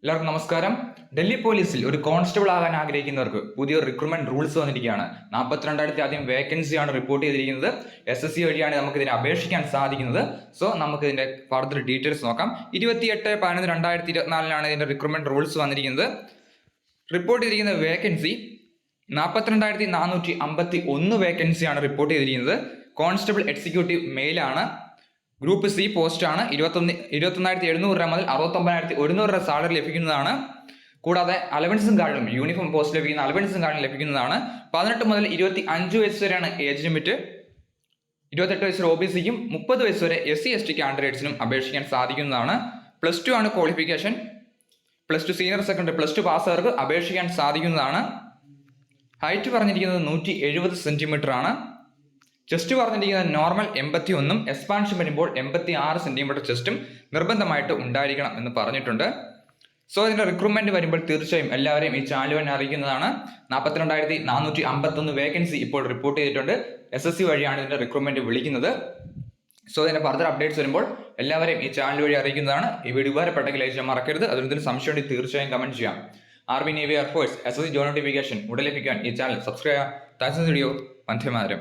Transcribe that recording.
എല്ലാവർക്കും നമസ്കാരം. ഡൽഹി പോലീസിൽ ഒരു കോൺസ്റ്റബിൾ ആകാൻ ആഗ്രഹിക്കുന്നവർക്ക് പുതിയ റിക്രൂട്ട്മെന്റ് റൂൾസ് വന്നിരിക്കുകയാണ്. 42,000 ആദ്യം വേക്കൻസിയാണ് റിപ്പോർട്ട് ചെയ്തിരിക്കുന്നത്. SSC വഴിയാണ് നമുക്ക് ഇതിനെ അപേക്ഷിക്കാൻ സാധിക്കുന്നത്. സോ നമുക്ക് ഇതിന്റെ ഫർദർ ഡീറ്റെയിൽസ് നോക്കാം. 28/11/2024 ഇതിന്റെ റിക്രൂട്ട്മെന്റ് റൂൾസ് വന്നിരിക്കുന്നത്. റിപ്പോർട്ട് ചെയ്തിരിക്കുന്ന വേക്കൻസി 42,451 വേക്കൻസിയാണ് റിപ്പോർട്ട് ചെയ്തിരിക്കുന്നത്. കോൺസ്റ്റബിൾ എക്സിക്യൂട്ടീവ് മെയിലാണ്. ഗ്രൂപ്പ് സി പോസ്റ്റാണ്. 21,700 രൂപ മുതൽ 69,100 രൂപ സാലറി ലഭിക്കുന്നതാണ്. കൂടാതെ അലവൻസും കാർഡും യൂണിഫോം പോസ്റ്റ് ലഭിക്കുന്ന അലവൻസും കാർഡും ലഭിക്കുന്നതാണ്. 18 മുതൽ 25 വയസ്സ് വരെയാണ് ഏജ് ലിമിറ്റ്. 28 വയസ്സ് OBCക്കും 30 വയസ്സ് വരെ SC/ST കാൻഡിഡേറ്റ്സിനും അപേക്ഷിക്കാൻ സാധിക്കുന്നതാണ്. +2 ആണ് ക്വാളിഫിക്കേഷൻ. +2 സീനിയർ സെക്കൻഡറി +2 പാസ്സുകാർക്ക് അപേക്ഷിക്കാൻ സാധിക്കുന്നതാണ്. ഹൈറ്റ് പറഞ്ഞിരിക്കുന്നത് 170 സെന്റിമീറ്റർ ആണ്. ചെസ്റ്റ് പറഞ്ഞിരിക്കുന്നത് നോർമൽ 81ഉം എക്സ്പാൻഷൻ വരുമ്പോൾ 86 സെന്റിമീറ്റർ ചെസ്റ്റും നിർബന്ധമായിട്ട് ഉണ്ടായിരിക്കണം എന്ന് പറഞ്ഞിട്ടുണ്ട്. സോ ഇതിന്റെ റിക്രൂട്ട്മെന്റ് വരുമ്പോൾ തീർച്ചയായും എല്ലാവരെയും ഈ ചാനൽ വഴി അറിയിക്കുന്നതാണ്. 42,451 വേക്കൻസി ഇപ്പോൾ റിപ്പോർട്ട് ചെയ്തിട്ടുണ്ട്. SSC വഴിയാണ് ഇതിന്റെ റിക്രൂട്ട്മെന്റ് വിളിക്കുന്നത്. സോ ഇതിന്റെ ഫർദർ അപ്ഡേറ്റ്സ് വരുമ്പോൾ എല്ലാവരെയും ഈ ചാനൽ വഴി അറിയിക്കുന്നതാണ്. ഈ വീഡിയോ ഉപകാരപ്പെട്ടെങ്കിൽ ലൈക്ക് ചെയ്യാൻ മറക്കരുത്. അതിൽ സംശയം ഉണ്ടെങ്കിൽ തീർച്ചയായും കമന്റ് ചെയ്യാം. Army, navy, air force, SSC job notification ഉടൻ ലഭിക്കാൻ ഈ ചാനൽ സബ്സ്ക്രൈബ് ചെയ്യാം. Thanks video. വന്ദേ മാതരം.